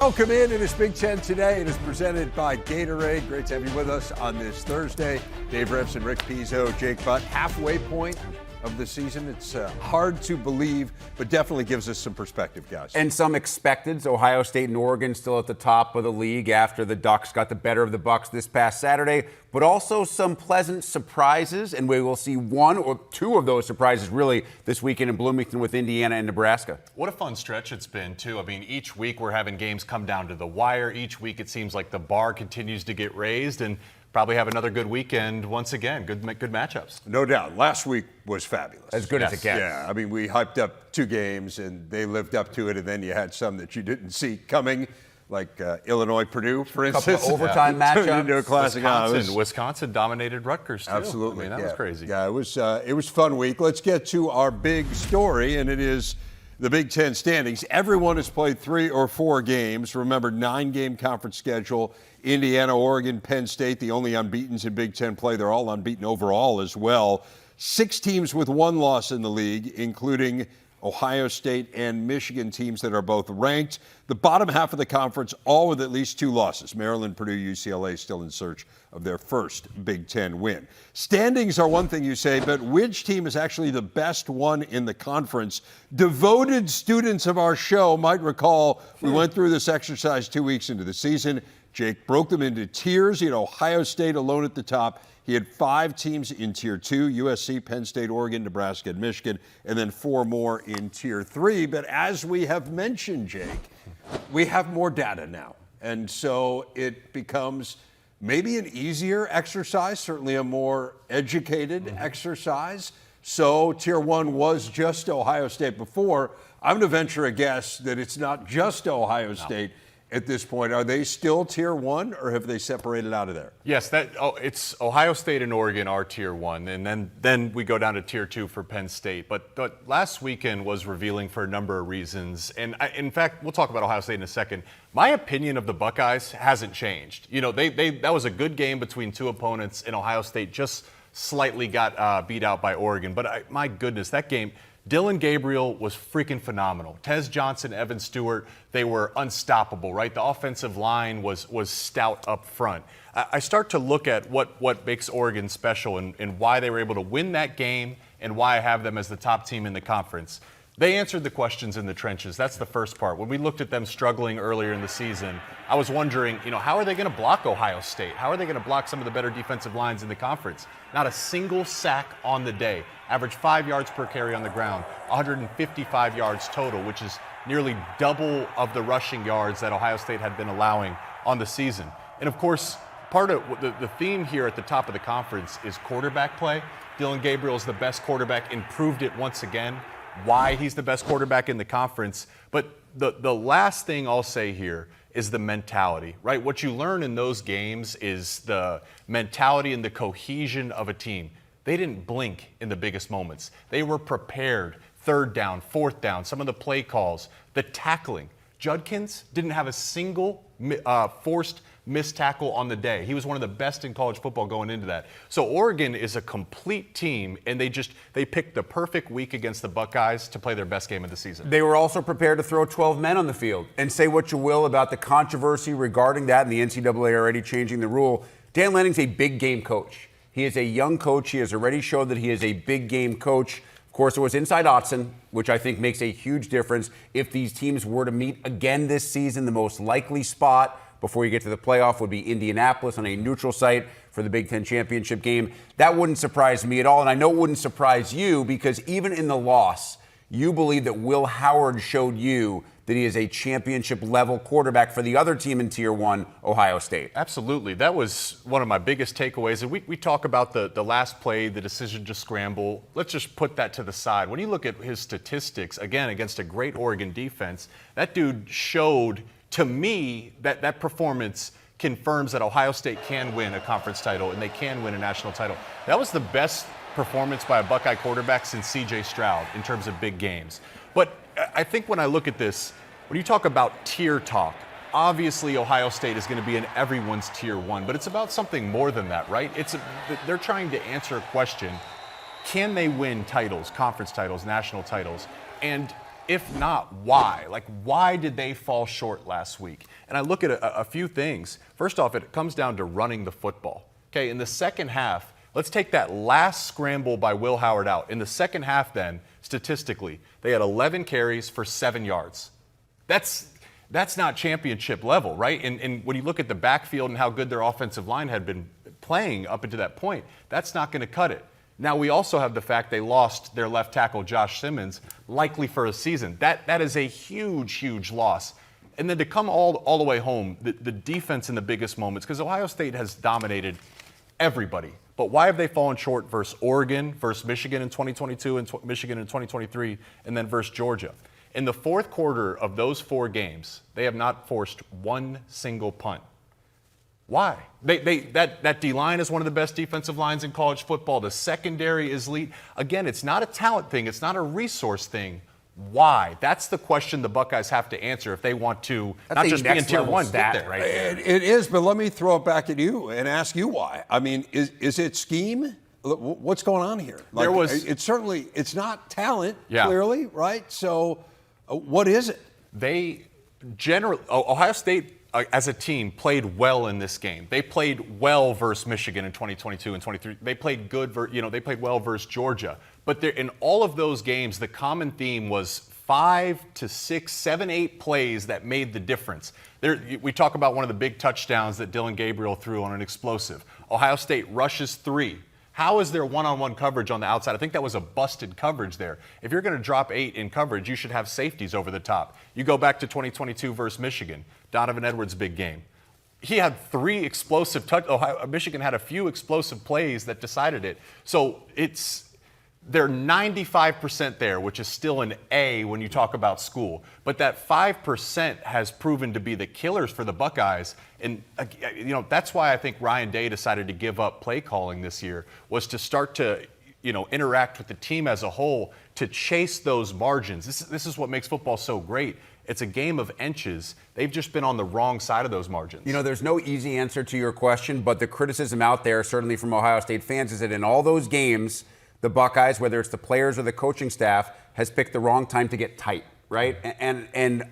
Welcome in. It is Big Ten Today. It is presented by Gatorade. Great to have you with us on this Thursday. Dave Remsen, Rick Pizzo, Jake Butt. Halfway point of the season. It's hard to believe, but definitely gives us some perspective, guys. And some expected. Ohio State and Oregon still at the top of the league after the Ducks got the better of the Bucks this past Saturday, but also some pleasant surprises, and we will see one or two of those surprises really this weekend in Bloomington with Indiana and Nebraska. What a fun stretch it's been, too. I mean, each week we're having games come down to the wire. Each week it seems like the bar continues to get raised, and probably have another good weekend once again. Good matchups. No doubt. Last week was fabulous. As good as it gets. Yeah, I mean, we hyped up two games, and they lived up to it, and then you had some that you didn't see coming, like Illinois-Purdue, for instance. Couple overtime matchups. Into a classic. Wisconsin dominated Rutgers, too. Absolutely. I mean, that was crazy. Yeah, it was a fun week. Let's get to our big story, and it is the Big Ten standings. Everyone has played 3 or 4 games. Remember, 9-game conference schedule. Indiana, Oregon, Penn State, the only unbeatens in Big Ten play. They're all unbeaten overall as well. 6 teams with 1 loss in the league, including Ohio State and Michigan teams that are both ranked. The bottom half of the conference, all with at least 2 losses. Maryland, Purdue, UCLA still in search of their first Big Ten win. Standings are one thing you say, but which team is actually the best one in the conference? Devoted students of our show might recall we went through this exercise 2 weeks into the season. Jake broke them into tiers. He had Ohio State alone at the top. He had 5 teams in Tier 2, USC, Penn State, Oregon, Nebraska, and Michigan, and then 4 more in Tier 3. But as we have mentioned, Jake, we have more data now. And so it becomes maybe an easier exercise, certainly a more educated exercise. So Tier 1 was just Ohio State before. I'm going to venture a guess that it's not just Ohio State. At this point, are they still Tier 1, or have they separated out of there? Yes, it's Ohio State and Oregon are Tier 1, and then we go down to Tier 2 for Penn State. But last weekend was revealing for a number of reasons, and in fact, we'll talk about Ohio State in a second. My opinion of the Buckeyes hasn't changed. You know, that was a good game between 2 opponents, and Ohio State just slightly got beat out by Oregon. But my goodness, that game. Dylan Gabriel was freaking phenomenal. Tez Johnson, Evan Stewart, they were unstoppable, right? The offensive line was stout up front. I start to look at what makes Oregon special and why they were able to win that game and why I have them as the top team in the conference. They answered the questions in the trenches. That's the first part. When we looked at them struggling earlier in the season, I was wondering, how are they going to block Ohio State? How are they going to block some of the better defensive lines in the conference? Not a single sack on the day. Average 5 yards per carry on the ground, 155 yards total, which is nearly double of the rushing yards that Ohio State had been allowing on the season. And of course, part of the theme here at the top of the conference is quarterback play. Dylan Gabriel is the best quarterback and proved it once again. Why he's the best quarterback in the conference. But the last thing I'll say here is the mentality, right? What you learn in those games is the mentality and the cohesion of a team. They didn't blink in the biggest moments. They were prepared. 3rd down, 4th down, some of the play calls, the tackling. Judkins didn't have a single forced missed tackle on the day. He was one of the best in college football going into that. So Oregon is a complete team, and they picked the perfect week against the Buckeyes to play their best game of the season. They were also prepared to throw 12 men on the field. And say what you will about the controversy regarding that and the NCAA already changing the rule. Dan Lanning's a big game coach. He is a young coach. He has already showed that he is a big game coach. Of course, it was inside Autzen, which I think makes a huge difference. If these teams were to meet again this season, the most likely spot before you get to the playoff would be Indianapolis on a neutral site for the Big Ten championship game. That wouldn't surprise me at all, and I know it wouldn't surprise you because even in the loss, you believe that Will Howard showed you that he is a championship-level quarterback for the other team in Tier 1, Ohio State. Absolutely. That was one of my biggest takeaways. And we talk about the last play, the decision to scramble. Let's just put that to the side. When you look at his statistics, again, against a great Oregon defense, that dude showed, to me, that performance confirms that Ohio State can win a conference title and they can win a national title. That was the best performance by a Buckeye quarterback since C.J. Stroud in terms of big games. But I think when I look at this, when you talk about tier talk, obviously Ohio State is going to be in everyone's Tier 1, but it's about something more than that, right? They're trying to answer a question. Can they win titles, conference titles, national titles? And If not, why? Like, why did they fall short last week? And I look at a few things. First off, it comes down to running the football. Okay, in the second half, let's take that last scramble by Will Howard out. In the second half then, statistically, they had 11 carries for 7 yards. That's not championship level, right? And when you look at the backfield and how good their offensive line had been playing up until that point, that's not going to cut it. Now, we also have the fact they lost their left tackle, Josh Simmons, likely for a season. That is a huge, huge loss. And then to come all the way home, the defense in the biggest moments, because Ohio State has dominated everybody. But why have they fallen short versus Oregon, versus Michigan in 2022, and Michigan in 2023, and then versus Georgia? In the fourth quarter of those 4 games, they have not forced one single punt. Why? That D-line is one of the best defensive lines in college football. The secondary is elite. Again, it's not a talent thing. It's not a resource thing. Why? That's the question the Buckeyes have to answer if they want to not just be in Tier 1, get there. Right? It is, but let me throw it back at you and ask you why. I mean, is it scheme? What's going on here? Like, it's not talent, clearly, right? So what is it? Ohio State as a team played well in this game. They played well versus Michigan in 2022 and 23. They played they played well versus Georgia. But in all of those games, the common theme was 5 to 6, 7, 8 plays that made the difference. We talk about one of the big touchdowns that Dylan Gabriel threw on an explosive. Ohio State rushes 3. How is there one-on-one coverage on the outside? I think that was a busted coverage there. If you're going to drop 8 in coverage, you should have safeties over the top. You go back to 2022 versus Michigan. Donovan Edwards' big game. He had 3 explosive Michigan had a few explosive plays that decided it. So they're 95% there, which is still an A when you talk about school. But that 5% has proven to be the killers for the Buckeyes. And, that's why I think Ryan Day decided to give up play calling this year, was to start to, interact with the team as a whole to chase those margins. This is what makes football so great. It's a game of inches. They've just been on the wrong side of those margins. There's no easy answer to your question, but the criticism out there, certainly from Ohio State fans, is that in all those games, the Buckeyes, whether it's the players or the coaching staff, has picked the wrong time to get tight, right? And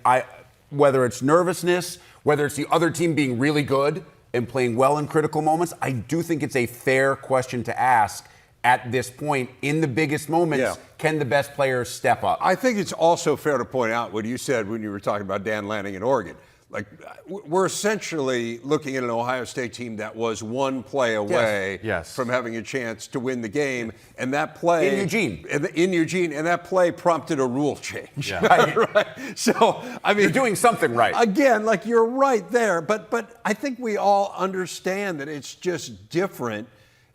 whether it's nervousness, whether it's the other team being really good and playing well in critical moments, I do think it's a fair question to ask at this point. In the biggest moments, can the best players step up? I think it's also fair to point out what you said when you were talking about Dan Lanning in Oregon. Like, we're essentially looking at an Ohio State team that was one play away from having a chance to win the game. And that play... In Eugene. And that play prompted a rule change. Yeah. Right? So, I mean... You're doing something right. Again, like, you're right there. But I think we all understand that it's just different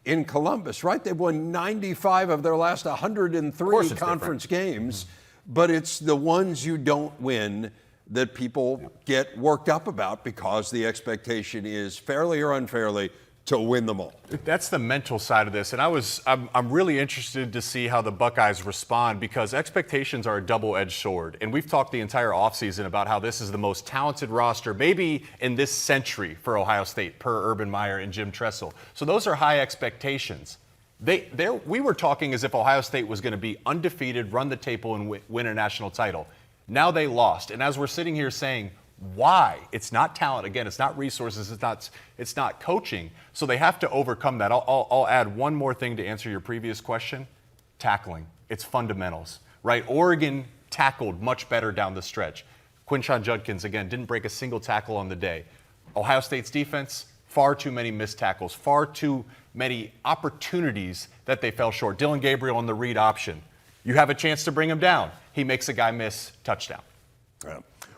in Columbus, right? They've won 95 of their last 103 conference games. But it's the ones you don't win that people get worked up about because the expectation is, fairly or unfairly, to win them all. That's the mental side of this, and I'm really interested to see how the Buckeyes respond, because expectations are a double-edged sword, and we've talked the entire offseason about how this is the most talented roster, maybe in this century, for Ohio State, per Urban Meyer and Jim Tressel. So those are high expectations. We were talking as if Ohio State was going to be undefeated, run the table, and win a national title. Now they lost. And as we're sitting here saying, why? It's not talent. Again, it's not resources. It's not coaching. So they have to overcome that. I'll add one more thing to answer your previous question. Tackling. It's fundamentals, right? Oregon tackled much better down the stretch. Quinshon Judkins, again, didn't break a single tackle on the day. Ohio State's defense, far too many missed tackles, far too many opportunities that they fell short. Dylan Gabriel on the read option. You have a chance to bring him down. He makes a guy miss, touchdown.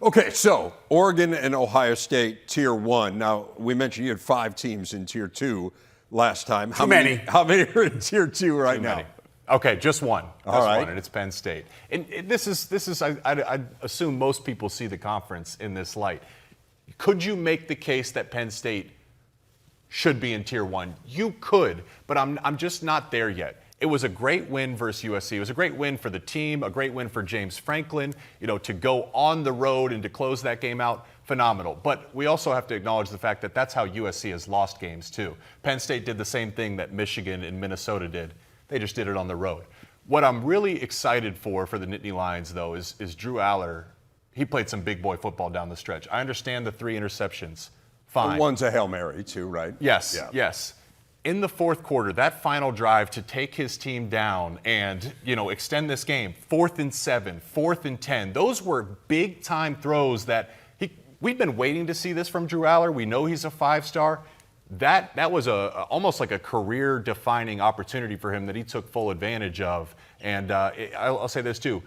Okay, so Oregon and Ohio State, Tier 1. Now, we mentioned you had 5 teams in Tier 2 last time. How many are in Tier 2 right now? Okay, just one. All right. One, and it's Penn State. And this is. I assume most people see the conference in this light. Could you make the case that Penn State should be in Tier 1? You could, but I'm just not there yet. It was a great win versus USC. It was a great win for the team, a great win for James Franklin, to go on the road and to close that game out, phenomenal. But we also have to acknowledge the fact that that's how USC has lost games too. Penn State did the same thing that Michigan and Minnesota did. They just did it on the road. What I'm really excited for the Nittany Lions, though, is Drew Aller. He played some big boy football down the stretch. I understand the 3 interceptions. Fine. One's a Hail Mary, too, right? Yes, Yeah. yes. In the fourth quarter, that final drive to take his team down and, extend this game, 4th and 7, 4th and 10, those were big-time throws that we've been waiting to see this from Drew Aller. We know he's a 5-star. That was almost like a career-defining opportunity for him that he took full advantage of. And I'll say this, too.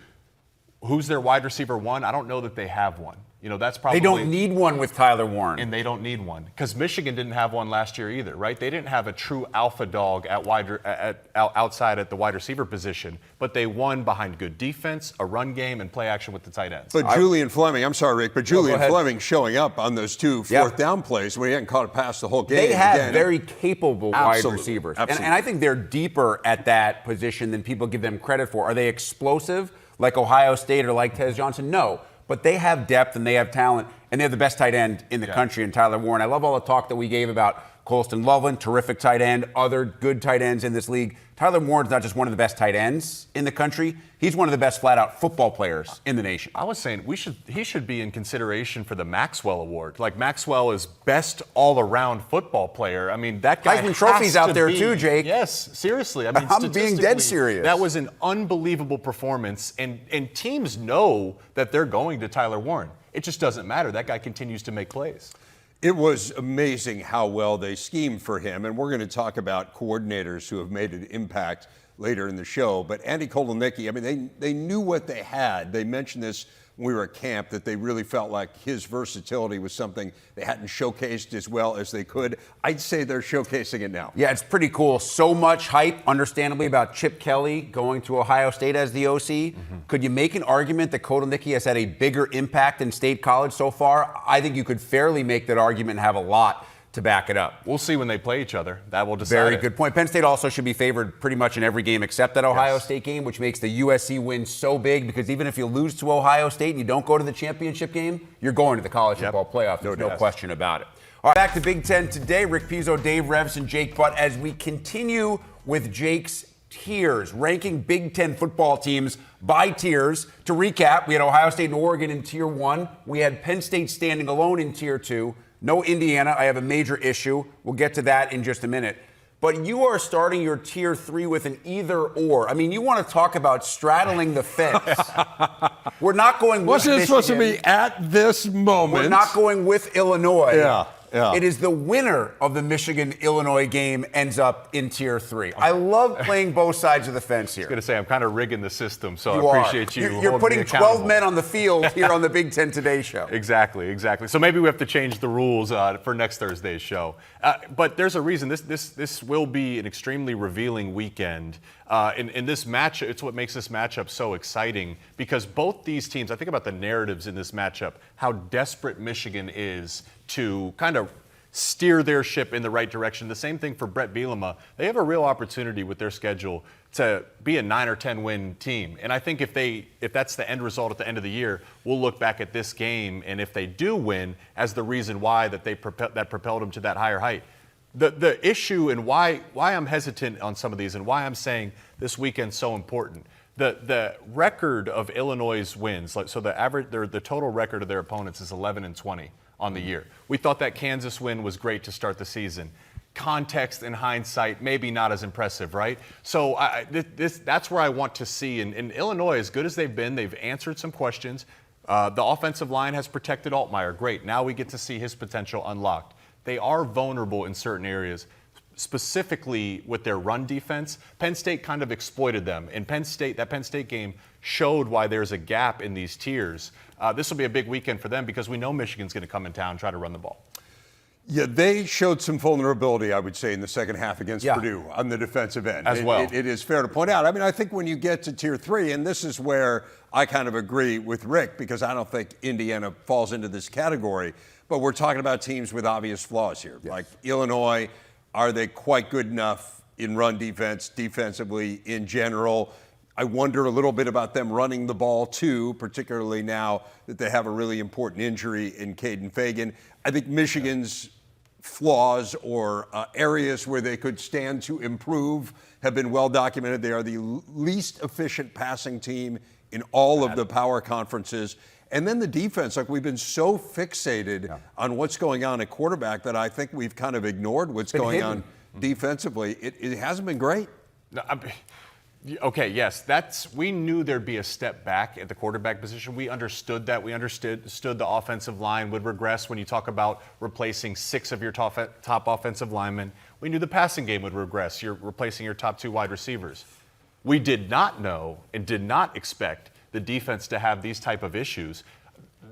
Who's their wide receiver 1? I don't know that they have one. That's probably... They don't need one with Tyler Warren. And they don't need one. Because Michigan didn't have one last year either, right? They didn't have a true alpha dog outside at the wide receiver position, but they won behind good defense, a run game, and play action with the tight ends. But Julian Fleming, I'm sorry, Rick, but Julian Fleming showing up on those 2 fourth down plays where he hadn't caught a pass the whole game. They have very capable wide receivers. Absolutely. And I think they're deeper at that position than people give them credit for. Are they explosive like Ohio State or like Tez Johnson? No. But they have depth and they have talent, and they have the best tight end in the country in Tyler Warren. I love all the talk that we gave about Colston Loveland, terrific tight end, other good tight ends in this league. Tyler Warren's not just one of the best tight ends in the country, he's one of the best flat-out football players in the nation. I was saying he should be in consideration for the Maxwell Award. Like, Maxwell is best all-around football player. I mean, that guy Heisman Trophy's out there too, Jake. Yes, seriously. I mean, I'm being dead serious. That was an unbelievable performance, and teams know that they're going to Tyler Warren. It just doesn't matter. That guy continues to make plays. It was amazing how well they schemed for him, and we're going to talk about coordinators who have made an impact later in the show. But Andy Kotelnicki, I mean, they knew what they had. They mentioned this when we were at camp, that they really felt like his versatility was something they hadn't showcased as well as they could. I'd say they're showcasing it now. Yeah, it's pretty cool. So much hype, understandably, about Chip Kelly going to Ohio State as the OC. Mm-hmm. Could you make an argument that Kotelnicki has had a bigger impact in State College so far? I think you could fairly make that argument and have a lot to back it up. We'll see when they play each other. That will decide. Very good point. Penn State also should be favored pretty much in every game except that Ohio State game, which makes the USC win so big, because even if you lose to Ohio State and you don't go to the championship game, you're going to the college football playoff. There's no question about it. All right, back to Big Ten today. Rick Pizzo, Dave Revs, and Jake Butt as we continue with Jake's tiers, ranking Big Ten football teams by tiers. To recap, we had Ohio State and Oregon in Tier 1. We had Penn State standing alone in Tier 2. No Indiana. I have a major issue. We'll get to that in just a minute. But you are starting your Tier 3 with an either or. I mean, you want to talk about straddling the fence. We're not going with Wasn't it Michigan. supposed to be at this moment? We're not going with Illinois. Yeah. It is the winner of the Michigan-Illinois game ends up in Tier 3. I love playing both sides of the fence here. I was going to say, I'm kind of rigging the system, so I appreciate you. You're putting 12 men on the field here on the Big Ten Today show. Exactly. So maybe we have to change the rules for next Thursday's show. But there's a reason. This will be an extremely revealing weekend. In this match, it's what makes this matchup so exciting, because both these teams, I think about the narratives in this matchup, how desperate Michigan is to kind of steer their ship in the right direction. The same thing for Brett Bielema. They have a real opportunity with their schedule to be a 9 or 10 win team. And I think if that's the end result at the end of the year, we'll look back at this game, and if they do win, as the reason why that propelled them to that higher height. The issue and why I'm hesitant on some of these and why I'm saying this weekend's so important. The record of Illinois' wins, so the total record of their opponents is 11-20 on the year. We thought that Kansas win was great to start the season. Context and hindsight, maybe not as impressive, right? So that's where I want to see. In Illinois, as good as they've been, they've answered some questions. The offensive line has protected Altmaier. Great. Now we get to see his potential unlocked. They are vulnerable in certain areas, specifically with their run defense. Penn State kind of exploited them. And that Penn State game showed why there's a gap in these tiers. This will be a big weekend for them because we know Michigan's going to come in town and try to run the ball. Yeah, they showed some vulnerability, I would say, in the second half against Purdue on the defensive end. As well. It is fair to point out. I mean, I think when you get to Tier 3, and this is where I kind of agree with Rick, because I don't think Indiana falls into this category, but we're talking about teams with obvious flaws here. Yes. Like Illinois, are they quite good enough in run defense, defensively in general? I wonder a little bit about them running the ball, too, particularly now that they have a really important injury in Caden Fagan. I think Michigan's flaws or areas where they could stand to improve have been well documented. They are the least efficient passing team in all of the power conferences. And then the defense, like we've been so fixated on what's going on at quarterback that I think we've kind of ignored what's going on defensively. It hasn't been great. No, okay, yes, we knew there'd be a step back at the quarterback position. We understood that. We understood the offensive line would regress when you talk about replacing 6 of your top offensive linemen. We knew the passing game would regress. You're replacing your top 2 wide receivers. We did not know and did not expect the defense to have these type of issues.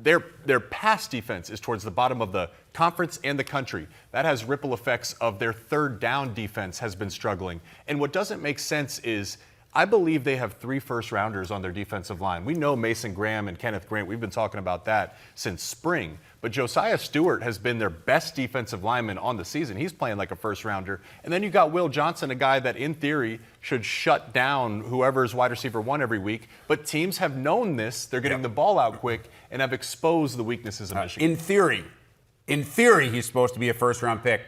Their pass defense is towards the bottom of the conference and the country. That has ripple effects of their third down defense has been struggling. And what doesn't make sense is I believe they have 3 first-rounders on their defensive line. We know Mason Graham and Kenneth Grant. We've been talking about that since spring. But Josiah Stewart has been their best defensive lineman on the season. He's playing like a first-rounder. And then you got Will Johnson, a guy that in theory should shut down whoever's wide receiver 1 every week. But teams have known this. They're getting the ball out quick and have exposed the weaknesses of Michigan. In theory, he's supposed to be a first-round pick.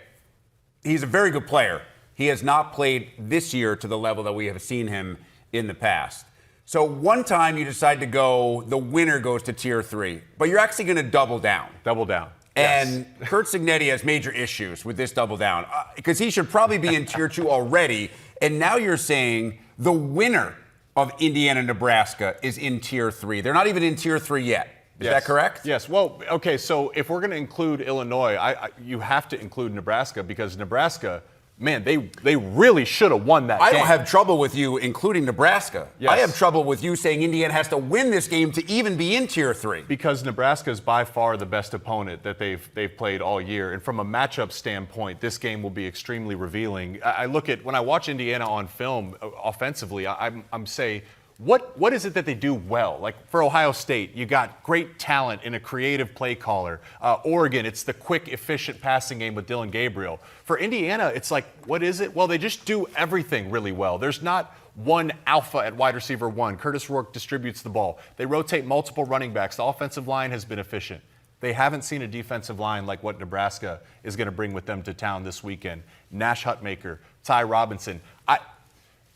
He's a very good player. He has not played this year to the level that we have seen him in the past. So one time you decide to go, the winner goes to tier 3, but you're actually going to double down. Double down. And Curt Cignetti has major issues with this double down because he should probably be in tier 2 already. And now you're saying the winner of Indiana, Nebraska is in tier 3. They're not even in tier 3 yet. Is that correct? Yes. Well, okay, so if we're going to include Illinois, you have to include Nebraska because Nebraska, man, they really should have won that game. I don't have trouble with you including Nebraska. Yes. I have trouble with you saying Indiana has to win this game to even be in tier 3. Because Nebraska is by far the best opponent that they've played all year. And from a matchup standpoint, this game will be extremely revealing. I look at, when I watch Indiana on film offensively, I'm saying, what is it that they do well? Like for Ohio State, you got great talent in a creative play caller. Oregon, it's the quick, efficient passing game with Dylan Gabriel. For Indiana, it's like, what is it? Well, they just do everything really well. There's not one alpha at wide receiver 1. Curtis Rourke distributes the ball. They rotate multiple running backs. The offensive line has been efficient. They haven't seen a defensive line like what Nebraska is going to bring with them to town this weekend. Nash Hutmaker, Ty Robinson.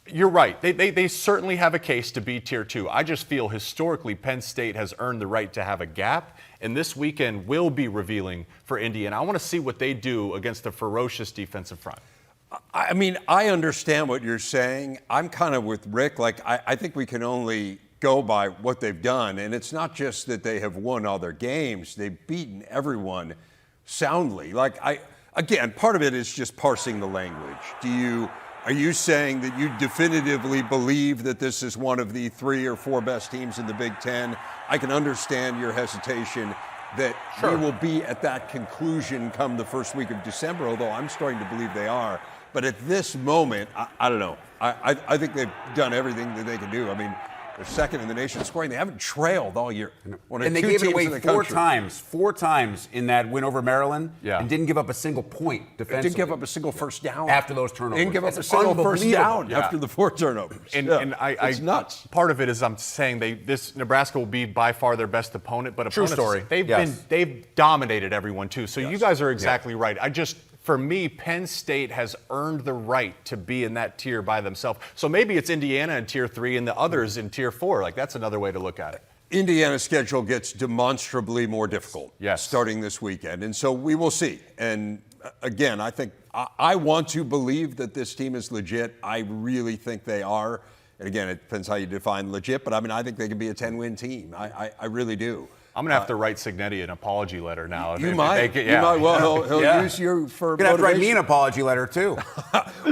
You're right. They certainly have a case to be tier 2. I just feel historically Penn State has earned the right to have a gap, and this weekend will be revealing for Indiana. I want to see what they do against the ferocious defensive front. I mean, I understand what you're saying. I'm kind of with Rick. Like, I think we can only go by what they've done, and it's not just that they have won all their games. They've beaten everyone soundly. Like, again, part of it is just parsing the language. Are you saying that you definitively believe that this is one of the 3 or 4 best teams in the Big Ten? I can understand your hesitation that they will be at that conclusion come the first week of December, although I'm starting to believe they are. But at this moment, I don't know. I think they've done everything that they can do. I mean, they're second in the nation scoring. They haven't trailed all year. And they gave it away 4 times in that win over Maryland, and didn't give up a single point defensively. Didn't give up a single first down after those turnovers. Didn't give up a single first down after the 4 turnovers. And it's nuts. Part of it is I'm saying this Nebraska will be by far their best opponent, but true story. They've dominated everyone too. So you guys are exactly right. For me, Penn State has earned the right to be in that tier by themselves. So maybe it's Indiana in tier 3 and the others in tier 4. Like that's another way to look at it. Indiana's schedule gets demonstrably more difficult starting this weekend. And so we will see. And again, I think I want to believe that this team is legit. I really think they are. And again, it depends how you define legit, but I mean, I think they can be a 10-win team. I really do. I'm going to have to write Cignetti an apology letter now. You might. Well, he'll use you for You're going to have to write me an apology letter, too.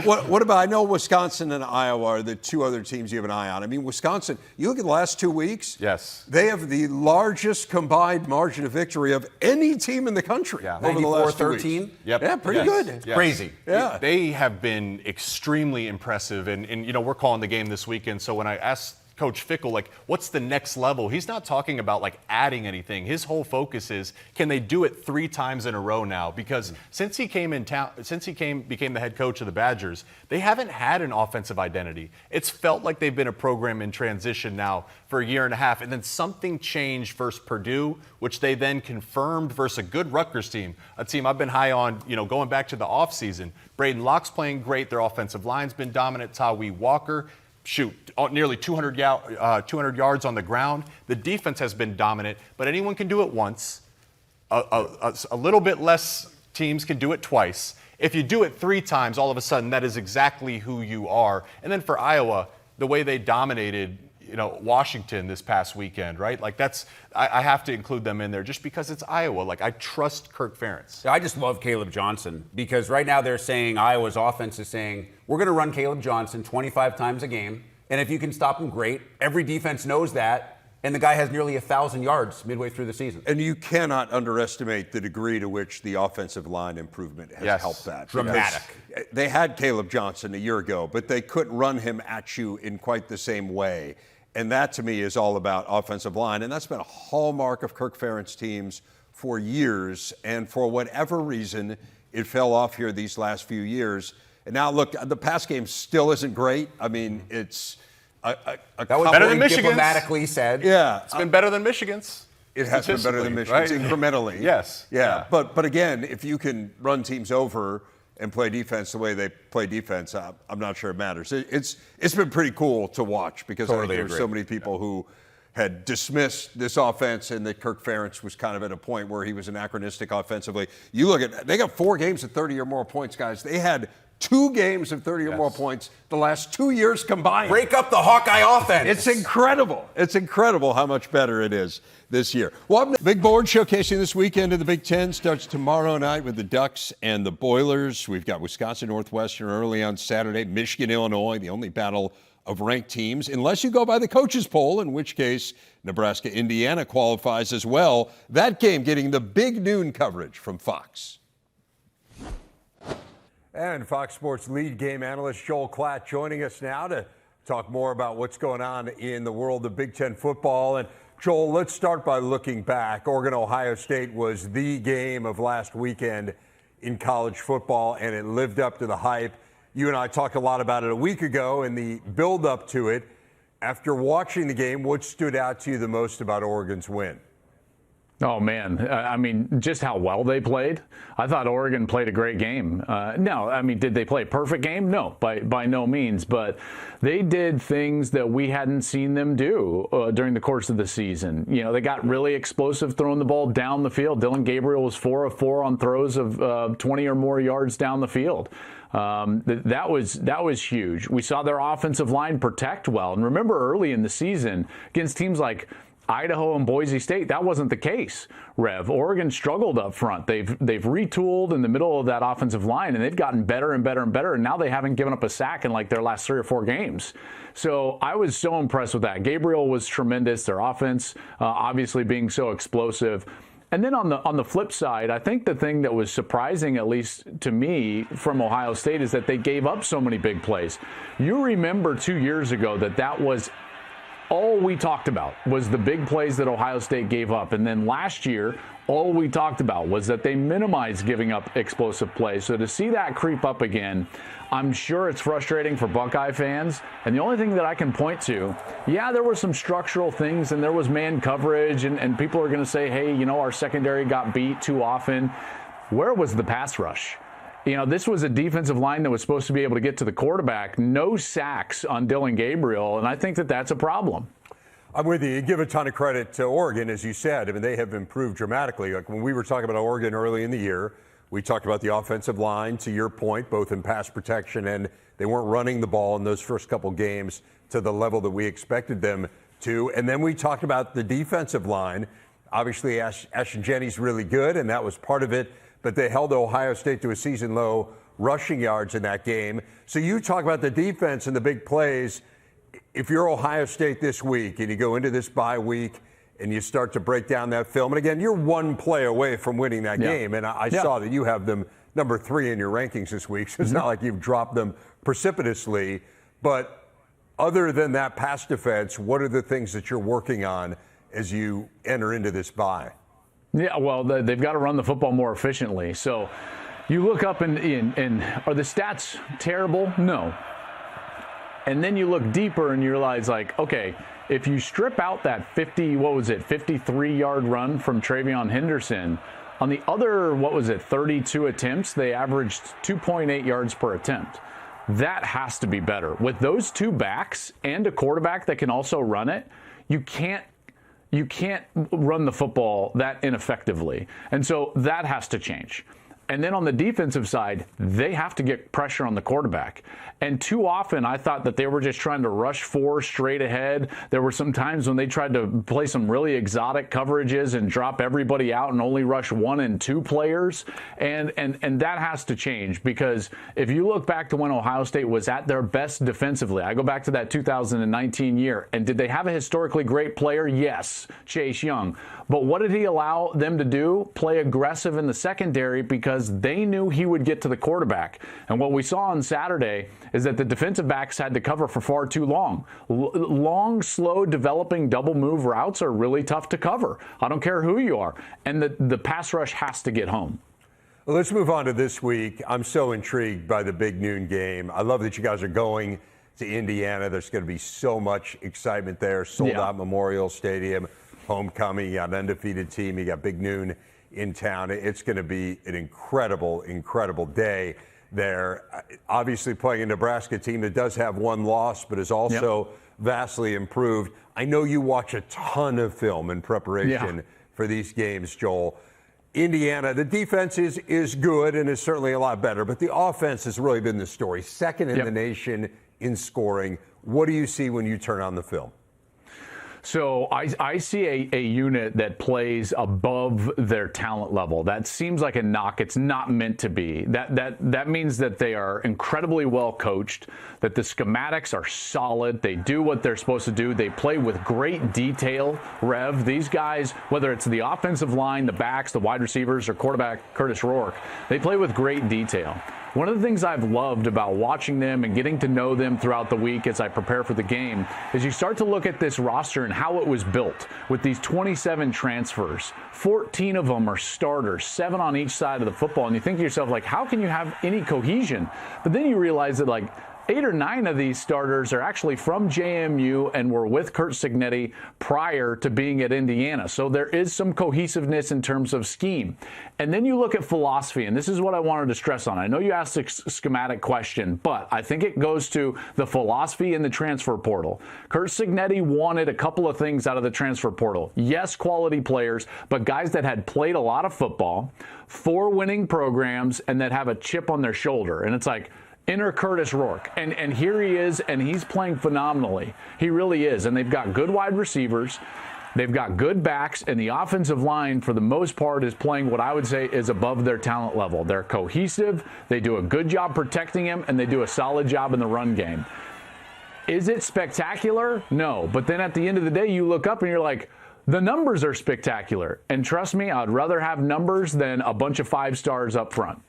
What about, I know Wisconsin and Iowa are the 2 other teams you have an eye on. I mean, Wisconsin, you look at the last 2 weeks. Yes. They have the largest combined margin of victory of any team in the country over the last 2 weeks. 13? Yep. Yeah, pretty good. Yes. Crazy. Yeah. They have been extremely impressive. And we're calling the game this weekend. So when I asked Coach Fickell, like, what's the next level? He's not talking about like adding anything. His whole focus is, can they do it 3 times in a row now? Because since he came in town, became the head coach of the Badgers, they haven't had an offensive identity. It's felt like they've been a program in transition now for a year and a half, and then something changed versus Purdue, which they then confirmed versus a good Rutgers team, a team I've been high on, going back to the offseason. Braden Locke's playing great. Their offensive line's been dominant. Tawi Walker, nearly 200 yards on the ground. The defense has been dominant, but anyone can do it once. A little bit less teams can do it twice. If you do it 3 times, all of a sudden that is exactly who you are. And then for Iowa, the way they dominated Washington this past weekend, right? Like I have to include them in there just because it's Iowa. Like, I trust Kirk Ferentz. I just love Caleb Johnson because right now they're saying, Iowa's offense is saying, we're going to run Caleb Johnson 25 times a game. And if you can stop him, great. Every defense knows that. And the guy has nearly 1,000 yards midway through the season. And you cannot underestimate the degree to which the offensive line improvement has helped that. Dramatic. They had Caleb Johnson a year ago, but they couldn't run him at you in quite the same way. And that, to me, is all about offensive line. And that's been a hallmark of Kirk Ferentz teams for years. And for whatever reason, it fell off here these last few years. And now, look, the pass game still isn't great. I mean, it's that was better than Michigan's. Diplomatically said. Yeah. It's been better than Michigan's. It has been better than Michigan's, right? Incrementally. Yes. Yeah. But again, if you can run teams over and play defense the way they play defense, I'm not sure it matters. It's been pretty cool to watch because I think there were so many people who had dismissed this offense and that Kirk Ferentz was kind of at a point where he was anachronistic offensively. You look at, they got 4 games of 30 or more points, guys. They had 2 games of 30 or more points the last 2 years combined. Break up the Hawkeye offense. It's incredible. It's incredible how much better it is this year. Well, big board showcasing this weekend in the Big Ten starts tomorrow night with the Ducks and the Boilers. We've got Wisconsin Northwestern early on Saturday, Michigan, Illinois, the only battle of ranked teams, unless you go by the coaches poll, in which case Nebraska, Indiana qualifies as well. That game getting the big noon coverage from Fox. And Fox Sports lead game analyst Joel Klatt joining us now to talk more about what's going on in the world of Big Ten football. And Joel, let's start by looking back. Oregon-Ohio State was the game of last weekend in college football, and it lived up to the hype. You and I talked a lot about it a week ago and the build-up to it. After watching the game, what stood out to you the most about Oregon's win? Oh, man. I mean, just how well they played. I thought Oregon played a great game. No, I mean, did they play a perfect game? No, by no means. But they did things that we hadn't seen them do during the course of the season. They got really explosive throwing the ball down the field. Dylan Gabriel was 4 of 4 on throws of 20 or more yards down the field. That was huge. We saw their offensive line protect well. And remember early in the season against teams like Idaho and Boise State, that wasn't the case, Rev. Oregon struggled up front. They've retooled in the middle of that offensive line, and they've gotten better and better and better, and now they haven't given up a sack in like their last 3 or 4 games. So I was so impressed with that. Gabriel was tremendous. Their offense, obviously being so explosive. And then on the flip side, I think the thing that was surprising, at least to me, from Ohio State is that they gave up so many big plays. You remember 2 years ago that was all we talked about was the big plays that Ohio State gave up. And then last year, all we talked about was that they minimized giving up explosive plays. So to see that creep up again, I'm sure it's frustrating for Buckeye fans. And the only thing that I can point to, there were some structural things and there was man coverage and people are going to say, hey, our secondary got beat too often. Where was the pass rush? This was a defensive line that was supposed to be able to get to the quarterback. No sacks on Dylan Gabriel, and I think that that's a problem. I'm with you. You give a ton of credit to Oregon, as you said. I mean, they have improved dramatically. Like when we were talking about Oregon early in the year, we talked about the offensive line, to your point, both in pass protection and they weren't running the ball in those first couple games to the level that we expected them to. And then we talked about the defensive line. Obviously, Ashton Jennings really good, and that was part of it. But they held Ohio State to a season-low rushing yards in that game. So you talk about the defense and the big plays. If you're Ohio State this week and you go into this bye week and you start to break down that film, and again, you're 1 play away from winning that game, and I saw that you have them number 3 in your rankings this week, so it's not like you've dropped them precipitously. But Other than that pass defense, what are the things that you're working on as you enter into this bye? Yeah, well, they've got to run the football more efficiently. So you look up and are the stats terrible? No. And then you look deeper and you realize, like, okay, if you strip out that 53-yard run from Travion Henderson, on the other, 32 attempts, they averaged 2.8 yards per attempt. That has to be better. With those two backs and a quarterback that can also run it, you can't run the football that ineffectively. And so that has to change. And then on the defensive side, they have to get pressure on the quarterback. And too often, I thought that they were just trying to rush four straight ahead. There were some times when they tried to play some really exotic coverages and drop everybody out and only rush 1 and 2 players. And that has to change, because if you look back to when Ohio State was at their best defensively, I go back to that 2019 year, and did they have a historically great player? Yes, Chase Young. But what did he allow them to do? Play aggressive in the secondary, because they knew he would get to the quarterback. And what we saw on Saturday is that the defensive backs had to cover for far too long. Long, slow developing double move routes are really tough to cover. I don't care who you are. And the pass rush has to get home. Well, let's move on to this week. I'm so intrigued by the big noon game. I love that you guys are going to Indiana. There's going to be so much excitement there. Sold out Memorial Stadium, homecoming, you got an undefeated team, you got big noon in town. It's going to be an incredible, incredible day there. Obviously playing a Nebraska team that does have one loss, but is also vastly improved. I know you watch a ton of film in preparation for these games, Joel. Indiana, the defense is good and is certainly a lot better, but the offense has really been the story. Second in the nation in scoring. What do you see when you turn on the film? So I see a unit that plays above their talent level. That seems like a knock. It's not meant to be. That means that they are incredibly well coached, that the schematics are solid. They do what they're supposed to do. They play with great detail, Rev. These guys, whether it's the offensive line, the backs, the wide receivers, or quarterback Curtis Rourke, they play with great detail. One of the things I've loved about watching them and getting to know them throughout the week as I prepare for the game is you start to look at this roster and how it was built with these 27 transfers. 14 of them are starters, 7 on each side of the football. And you think to yourself, like, how can you have any cohesion? But then you realize that, like, 8 or 9 of these starters are actually from JMU and were with Curt Cignetti prior to being at Indiana. So there is some cohesiveness in terms of scheme. And then you look at philosophy, and this is what I wanted to stress on. I know you asked a schematic question, but I think it goes to the philosophy in the transfer portal. Curt Cignetti wanted a couple of things out of the transfer portal. Yes, quality players, but guys that had played a lot of football, 4 winning programs, and that have a chip on their shoulder. And it's like, enter Curtis Rourke, and here he is, and he's playing phenomenally. He really is, and they've got good wide receivers, they've got good backs, and the offensive line, for the most part, is playing what I would say is above their talent level. They're cohesive, they do a good job protecting him, and they do a solid job in the run game. Is it spectacular? No, but then at the end of the day, you look up and you're like, the numbers are spectacular, and trust me, I'd rather have numbers than a bunch of 5 stars up front.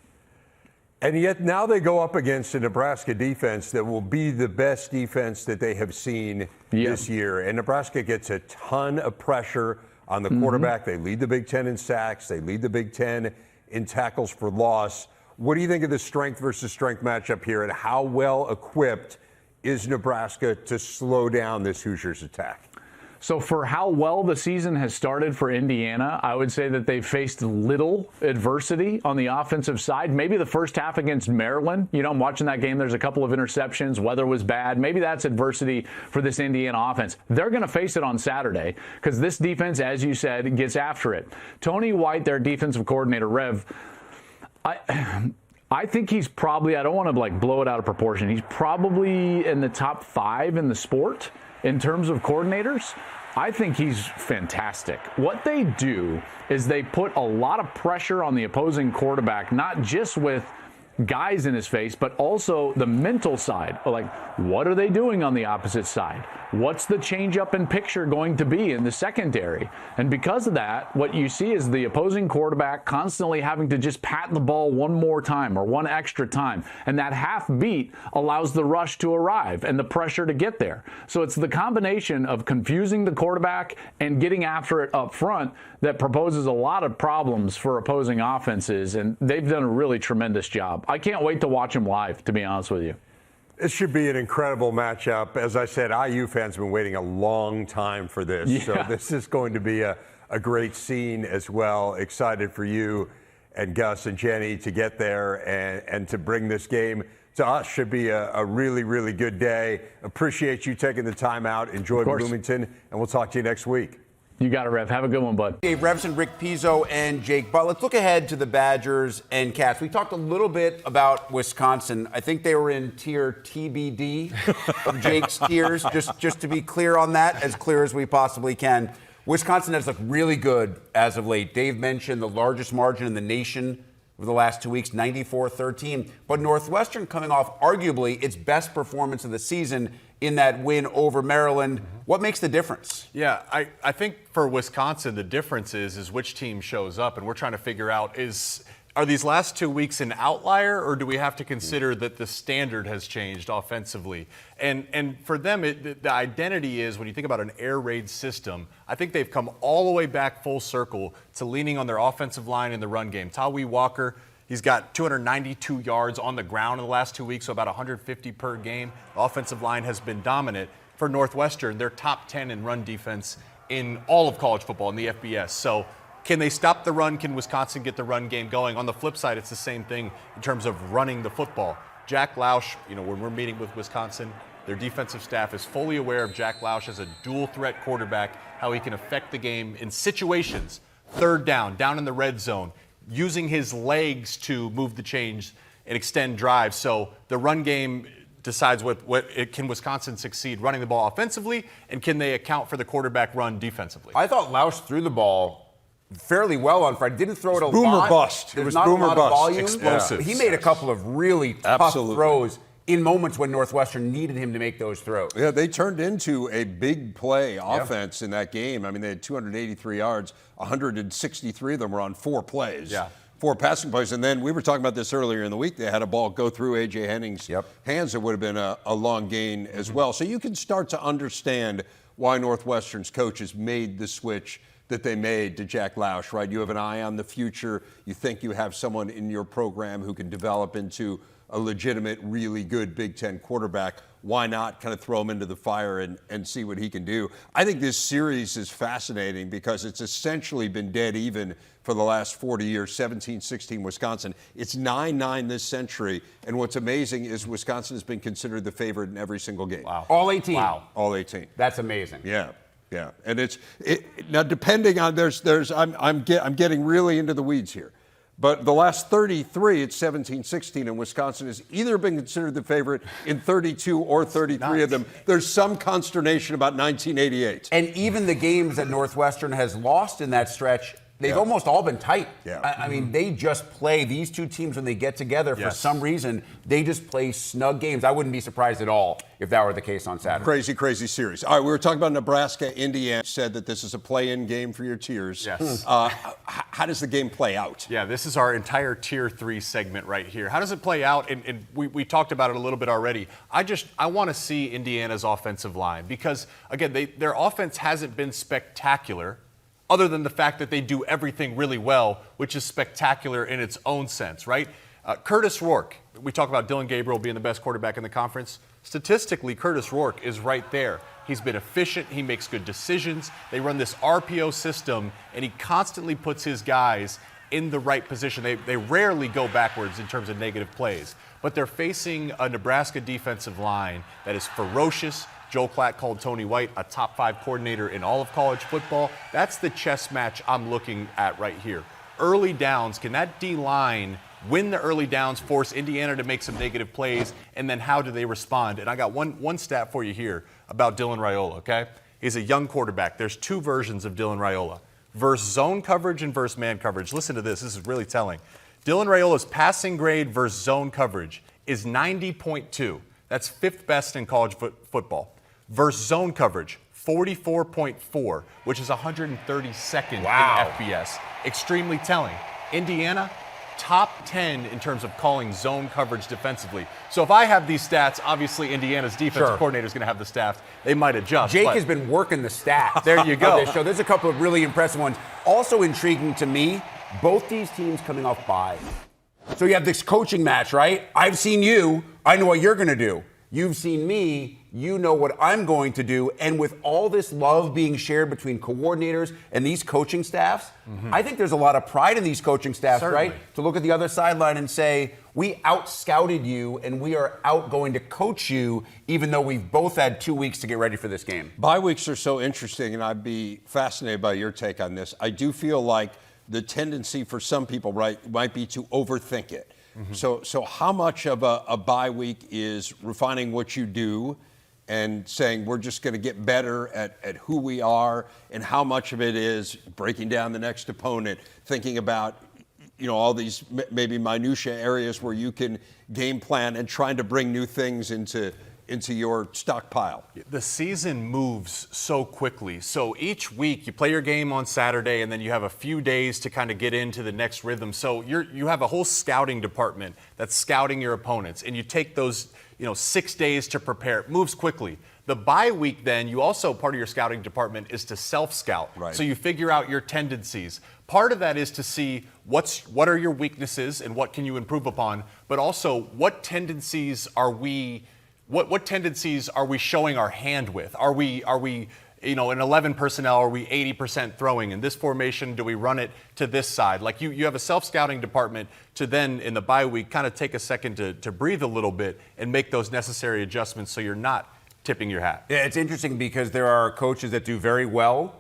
And yet now they go up against a Nebraska defense that will be the best defense that they have seen this year. And Nebraska gets a ton of pressure on the quarterback. They lead the Big Ten in sacks. They lead the Big Ten in tackles for loss. What do you think of the strength versus strength matchup here, and how well equipped is Nebraska to slow down this Hoosiers attack? So for how well the season has started for Indiana, I would say that they've faced little adversity on the offensive side. Maybe the first half against Maryland. You know, I'm watching that game. There's a couple of interceptions. Weather was bad. Maybe that's adversity for this Indiana offense. They're going to face it on Saturday because this defense, as you said, gets after it. Tony White, their defensive coordinator, Rev, I think he's probably, I don't want to like blow it out of proportion, he's probably in the top 5 in the sport in terms of coordinators. I think he's fantastic. What they do is they put a lot of pressure on the opposing quarterback, not just with guys in his face, but also the mental side. Like, what are they doing on the opposite side? What's the change-up in picture going to be in the secondary? And because of that, what you see is the opposing quarterback constantly having to just pat the ball one more time or one extra time. And that half beat allows the rush to arrive and the pressure to get there. So it's the combination of confusing the quarterback and getting after it up front that proposes a lot of problems for opposing offenses. And they've done a really tremendous job. I can't wait to watch them live, to be honest with you. It should be an incredible matchup. As I said, IU fans have been waiting a long time for this. Yeah. So this is going to be a great scene as well. Excited for you and Gus and Jenny to get there and to bring this game to us. Should be a really, really good day. Appreciate you taking the time out. Enjoy Bloomington, and we'll talk to you next week. You got it, Rev. Have a good one, bud. Dave Revson, Rick Pizzo, and Jake Butt. Let's look ahead to the Badgers and Cats. We talked a little bit about Wisconsin. I think they were in tier TBD of Jake's tiers, just to be clear on that, as clear as we possibly can. Wisconsin has looked really good as of late. Dave mentioned the largest margin in the nation over the last 2 weeks, 94-13. But Northwestern coming off arguably its best performance of the season in that win over Maryland. What makes the difference? Yeah, I think for Wisconsin, the difference is which team shows up, and we're trying to figure out are these last 2 weeks an outlier, or do we have to consider that the standard has changed offensively? And for them, the identity is, when you think about an air raid system, I think they've come all the way back full circle to leaning on their offensive line in the run game. Tawee Walker, he's got 292 yards on the ground in the last 2 weeks, so about 150 per game. The offensive line has been dominant. For Northwestern, they're top 10 in run defense in all of college football in the FBS. So can they stop the run? Can Wisconsin get the run game going? On the flip side, it's the same thing in terms of running the football. Jack Lausch, when we're meeting with Wisconsin, their defensive staff is fully aware of Jack Lausch as a dual threat quarterback, how he can affect the game in situations, third down in the red zone, using his legs to move the chains and extend drives. So the run game decides can Wisconsin succeed running the ball offensively, and can they account for the quarterback run defensively? I thought Lausch threw the ball fairly well on Friday. Didn't throw it a lot. Boomer bust. There's It was not boomer a lot bust. of volume. Explosive. He made a couple of really tough Absolutely. throws in moments when Northwestern needed him to make those throws. Yeah, they turned into a big play offense in that game. I mean, they had 283 yards, 163 of them were on 4 plays. Yeah. 4 passing plays. And then we were talking about this earlier in the week. They had a ball go through A.J. Henning's hands. It would have been a long gain as well. So you can start to understand why Northwestern's coaches made the switch that they made to Jack Lausch, right? You have an eye on the future. You think you have someone in your program who can develop into a legitimate, really good Big Ten quarterback. Why not kind of throw him into the fire and see what he can do? I think this series is fascinating because it's essentially been dead even for the last 40 years, 17-16 Wisconsin. It's 9-9 this century, and what's amazing is Wisconsin has been considered the favorite in every single game. Wow. All 18. Wow. All 18. That's amazing. Yeah. And now depending on I'm getting really into the weeds here. But the last 33, it's 17-16, and Wisconsin has either been considered the favorite in 32 or 33 of them. There's some consternation about 1988. And even the games that Northwestern has lost in that stretch, they've almost all been tight. Yeah. I mean, they just play, these two teams, when they get together, for some reason, they just play snug games. I wouldn't be surprised at all if that were the case on Saturday. Crazy, crazy series. All right, we were talking about Nebraska, Indiana. Said that this is a play-in game for your tiers. Yes. How does the game play out? Yeah, this is our entire Tier 3 segment right here. How does it play out? And we talked about it a little bit already. I want to see Indiana's offensive line because, again, their offense hasn't been spectacular other than the fact that they do everything really well, which is spectacular in its own sense, right? Curtis Rourke, we talk about Dylan Gabriel being the best quarterback in the conference. Statistically, Curtis Rourke is right there. He's been efficient. He makes good decisions. They run this RPO system, and he constantly puts his guys in the right position. They rarely go backwards in terms of negative plays, but they're facing a Nebraska defensive line that is ferocious. Joe Klatt called Tony White a top 5 coordinator in all of college football. That's the chess match I'm looking at right here. Early downs, can that D-line win the early downs, force Indiana to make some negative plays, and then how do they respond? And I got one stat for you here about Dylan Raiola, okay? He's a young quarterback. There's 2 versions of Dylan Raiola, versus zone coverage and versus man coverage. Listen to this. This is really telling. Dylan Raiola's passing grade versus zone coverage is 90.2. That's 5th best in college football. Versus zone coverage, 44.4, which is 132nd in FBS. Extremely telling. Indiana, top 10 in terms of calling zone coverage defensively. So if I have these stats, obviously Indiana's defensive coordinator is going to have the stats. They might adjust. Jake has been working the stats. There you go. So there's a couple of really impressive ones. Also intriguing to me, both these teams coming off bye. So you have this coaching match, right? I've seen you. I know what you're going to do. You've seen me. You know what I'm going to do. And with all this love being shared between coordinators and these coaching staffs, I think there's a lot of pride in these coaching staffs, right? To look at the other sideline and say, we out-scouted you and we are out going to coach you, even though we've both had 2 weeks to get ready for this game. Bye weeks are so interesting, and I'd be fascinated by your take on this. I do feel like the tendency for some people, might be to overthink it. So how much of a bye week is refining what you do and saying we're just going to get better at who we are, and how much of it is breaking down the next opponent, thinking about all these maybe minutia areas where you can game plan and trying to bring new things into your stockpile? The season moves so quickly. So each week you play your game on Saturday, and then you have a few days to kind of get into the next rhythm. So you have a whole scouting department that's scouting your opponents, and you take those 6 days to prepare. It moves quickly. The bye week, then, you also, part of your scouting department is to self-scout. Right. So you figure out your tendencies. Part of that is to see what are your weaknesses and what can you improve upon, but also what tendencies are we showing our hand with? Are we in 11 personnel, are we 80% throwing? In this formation, do we run it to this side? Like you have a self-scouting department to then, in the bye week, kind of take a second to breathe a little bit and make those necessary adjustments so you're not tipping your hat. Yeah, it's interesting because there are coaches that do very well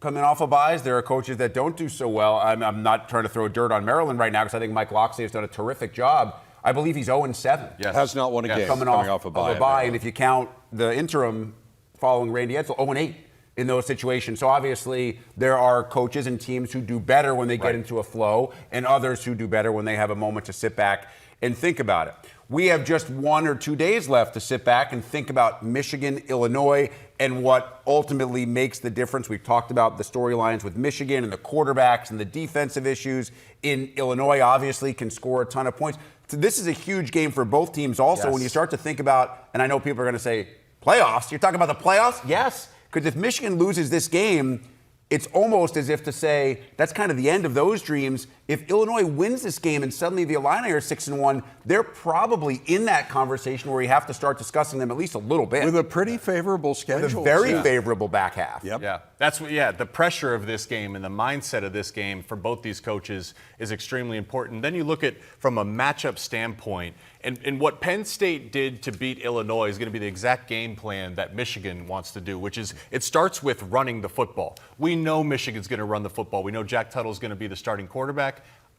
coming off of buys. There are coaches that don't do so well. I'm not trying to throw dirt on Maryland right now because I think Mike Locksley has done a terrific job. I believe he's 0-7. Yes. Has not won a game coming off a bye. And if you count the interim following Randy Edsall, 0-8 in those situations. So obviously there are coaches and teams who do better when they get into a flow, and others who do better when they have a moment to sit back and think about it. We have just 1 or 2 days left to sit back and think about Michigan, Illinois, and what ultimately makes the difference. We've talked about the storylines with Michigan and the quarterbacks and the defensive issues. In Illinois, obviously, can score a ton of points. So this is a huge game for both teams also. When you start to think about, and I know people are going to say, playoffs? You're talking about the playoffs? Yes, because if Michigan loses this game, it's almost as if to say that's kind of the end of those dreams. If Illinois wins this game and suddenly the Illini are 6-1, they're probably in that conversation where you have to start discussing them at least a little bit. With a pretty favorable schedule. With a very favorable back half. Yep. Yeah, that's the pressure of this game and the mindset of this game for both these coaches is extremely important. Then you look at from a matchup standpoint, and what Penn State did to beat Illinois is going to be the exact game plan that Michigan wants to do, which is it starts with running the football. We know Michigan's going to run the football. We know Jack Tuttle's going to be the starting quarterback.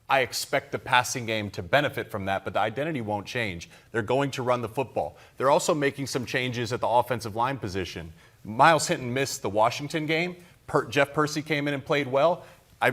I expect the passing game to benefit from that, but the identity won't change. They're going to run the football. They're also making some changes at the offensive line position. Miles Hinton missed the Washington game. Jeff Percy came in and played well.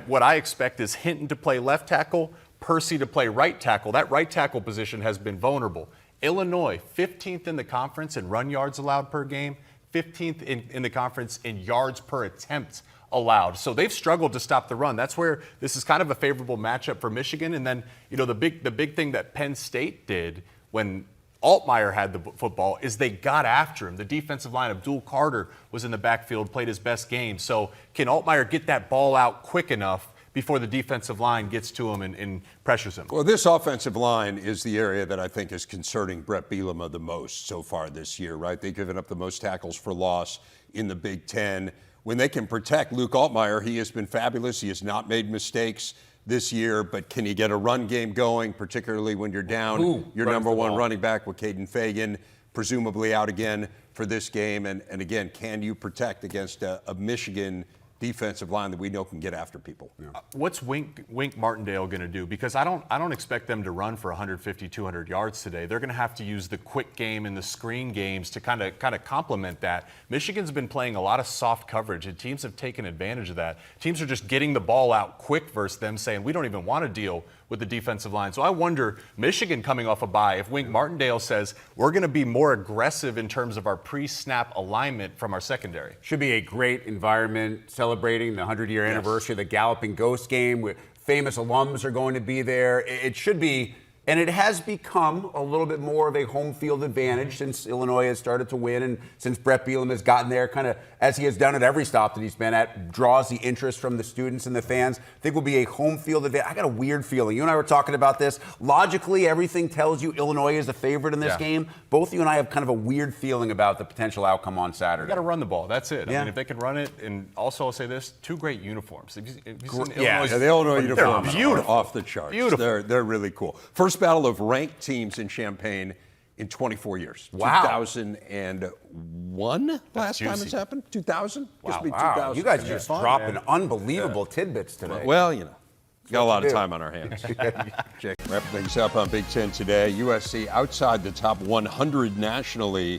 What I expect is Hinton to play left tackle, Percy to play right tackle. That right tackle position has been vulnerable. Illinois, 15th in the conference in run yards allowed per game, 15th in the conference in yards per attempt allowed. So they've struggled to stop the run. That's where this is kind of a favorable matchup for Michigan. And then, the big thing that Penn State did when Altmaier had the football is they got after him. The defensive line, Abdul Carter was in the backfield, played his best game. So can Altmaier get that ball out quick enough before the defensive line gets to him and pressures him? Well, this offensive line is the area that I think is concerning Brett Bielema the most so far this year, right? They've given up the most tackles for loss in the Big Ten. When they can protect Luke Altmaier, he has been fabulous. He has not made mistakes this year, but can he get a run game going, particularly when you're down your number one running back with Caden Fagan, presumably out again for this game? And again, can you protect against a Michigan defensive line that we know can get after people? What's Wink Martindale going to do? Because I don't expect them to run for 150, 200 yards today. They're going to have to use the quick game and the screen games to kind of complement that. Michigan's been playing a lot of soft coverage, and teams have taken advantage of that. Teams are just getting the ball out quick versus them saying, we don't even want to deal with the defensive line. So I wonder, Michigan coming off a bye, if Wink Martindale says we're going to be more aggressive in terms of our pre-snap alignment from our secondary. Should be a great environment celebrating the 100-year anniversary of the Galloping Ghost game. With famous alums are going to be there. It should be. And it has become a little bit more of a home field advantage since Illinois has started to win and since Brett Bielema has gotten there, kind of as he has done at every stop that he's been at, draws the interest from the students and the fans. I think will be a home field advantage. I got a weird feeling. You and I were talking about this. Logically, everything tells you Illinois is the favorite in this game. Both you and I have kind of a weird feeling about the potential outcome on Saturday. You got to run the ball. That's it. I mean, if they can run it, and also I'll say this, 2 great uniforms. Have you seen The Illinois uniforms are off the charts. Beautiful. They're really cool. First battle of ranked teams in Champaign in 24 years. Wow. 2001 last time it's happened? 2000? Wow. 2000. You guys are just dropping unbelievable tidbits today. Well, got a lot of time on our hands. Jake, wrap things up on Big Ten today. USC outside the top 100 nationally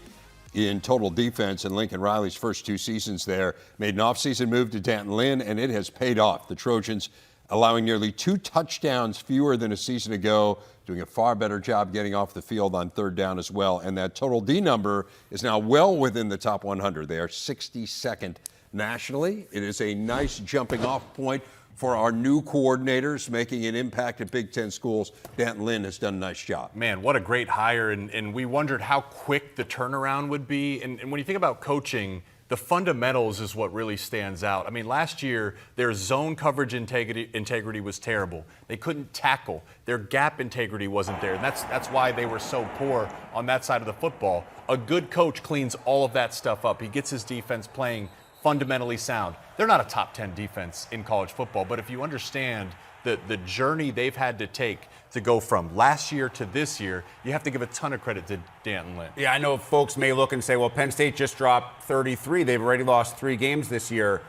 in total defense in Lincoln Riley's first 2 seasons there. Made an offseason move to Danton Lynn, and it has paid off. The Trojans allowing nearly 2 touchdowns fewer than a season ago, doing a far better job getting off the field on 3rd down as well. And that total D number is now well within the top 100. They are 62nd nationally. It is a nice jumping off point for our new coordinators making an impact at Big Ten schools. Danton Lynn has done a nice job. Man, what a great hire. And we wondered how quick the turnaround would be. And when you think about coaching, the fundamentals is what really stands out. I mean, last year, their zone coverage integrity was terrible. They couldn't tackle. Their gap integrity wasn't there. And that's why they were so poor on that side of the football. A good coach cleans all of that stuff up. He gets his defense playing fundamentally sound. They're not a top 10 defense in college football, but if you understand the journey they've had to take to go from last year to this year, you have to give a ton of credit to Danton Lynn. Yeah, I know folks may look and say, well, Penn State just dropped 33. They've already lost 3 games this year.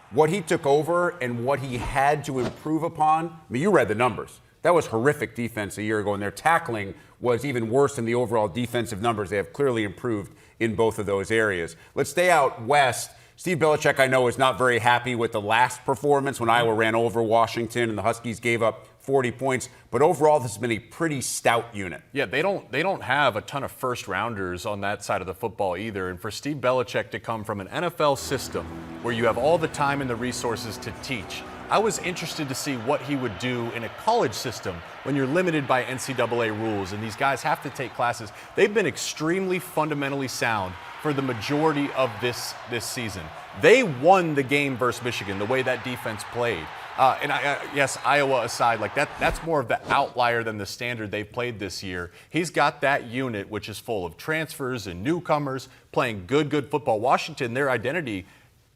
What he took over and what he had to improve upon, I mean, you read the numbers. That was horrific defense a year ago, and their tackling was even worse than the overall defensive numbers. They have clearly improved in both of those areas. Let's stay out west. Steve Belichick, I know, is not very happy with the last performance when Iowa ran over Washington and the Huskies gave up 40 points. But overall, this has been a pretty stout unit. Yeah, they don't have a ton of first-rounders on that side of the football either. And for Steve Belichick to come from an NFL system where you have all the time and the resources to teach, I was interested to see what he would do in a college system when you're limited by NCAA rules and these guys have to take classes. They've been extremely fundamentally sound for the majority of this season. They won the game versus Michigan, the way that defense played. Yes, Iowa aside, like that's more of the outlier than the standard they've played this year. He's got that unit, which is full of transfers and newcomers playing good football. Washington, their identity,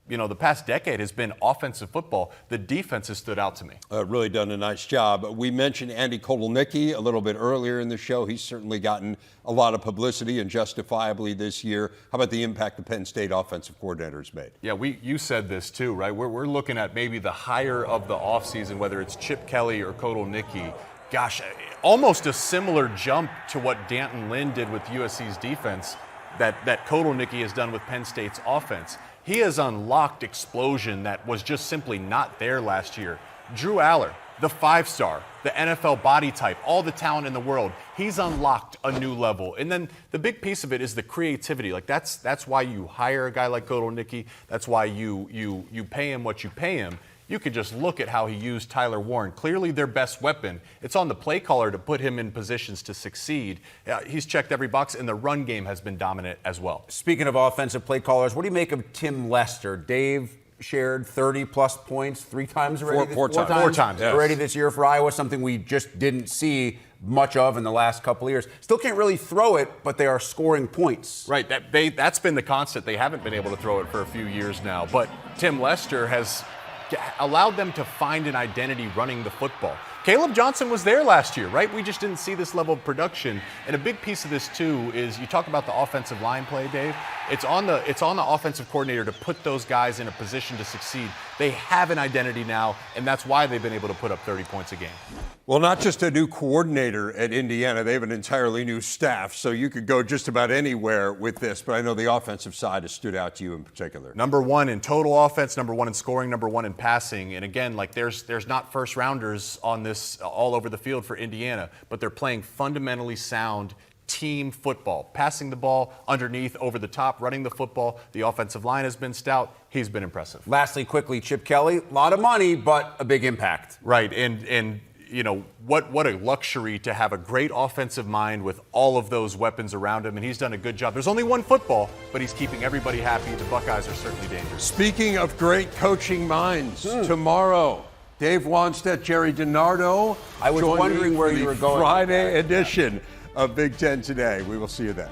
the past decade has been offensive football. The defense has stood out to me. Really done a nice job. We mentioned Andy Kotelnicki a little bit earlier in the show. He's certainly gotten a lot of publicity and justifiably this year. How about the impact the Penn State offensive coordinator's made? Yeah, you said this too, right? We're looking at maybe the hire of the offseason, whether it's Chip Kelly or Kotelnicki. Gosh, almost a similar jump to what Danton Lynn did with USC's defense that Kotelnicki has done with Penn State's offense. He has unlocked explosion that was just simply not there last year. Drew Aller, the 5-star, the NFL body type, all the talent in the world. He's unlocked a new level. And then the big piece of it is the creativity. Like that's why you hire a guy like Kotelnicki. That's why you pay him what you pay him. You could just look at how he used Tyler Warren. Clearly their best weapon. It's on the play caller to put him in positions to succeed. He's checked every box, and the run game has been dominant as well. Speaking of offensive play callers, what do you make of Tim Lester? Dave shared 30-plus points 3 times already. Four times. Yes. Already this year for Iowa, something we just didn't see much of in the last couple of years. Still can't really throw it, but they are scoring points. Right. That's been the constant. They haven't been able to throw it for a few years now. But Tim Lester has allowed them to find an identity running the football. Caleb Johnson was there last year, right? We just didn't see this level of production. And a big piece of this, too, is you talk about the offensive line play, Dave. It's on the offensive coordinator to put those guys in a position to succeed. They have an identity now, and that's why they've been able to put up 30 points a game. Well, not just a new coordinator at Indiana, they have an entirely new staff, so you could go just about anywhere with this, but I know the offensive side has stood out to you in particular. Number one in total offense, number one in scoring, number one in passing. And again, like there's not first rounders on this all over the field for Indiana, but they're playing fundamentally sound team football, passing the ball underneath, over the top, running the football. The offensive line has been stout. He's been impressive. Lastly, quickly, Chip Kelly, a lot of money, but a big impact. Right, and you know, what a luxury to have a great offensive mind with all of those weapons around him, and he's done a good job. There's only one football, but he's keeping everybody happy. The Buckeyes are certainly dangerous. Speaking of great coaching minds, tomorrow, Dave Wanstead, Jerry DiNardo. I was join wondering me where for you the were going. Friday edition of Big Ten Today. We will see you then.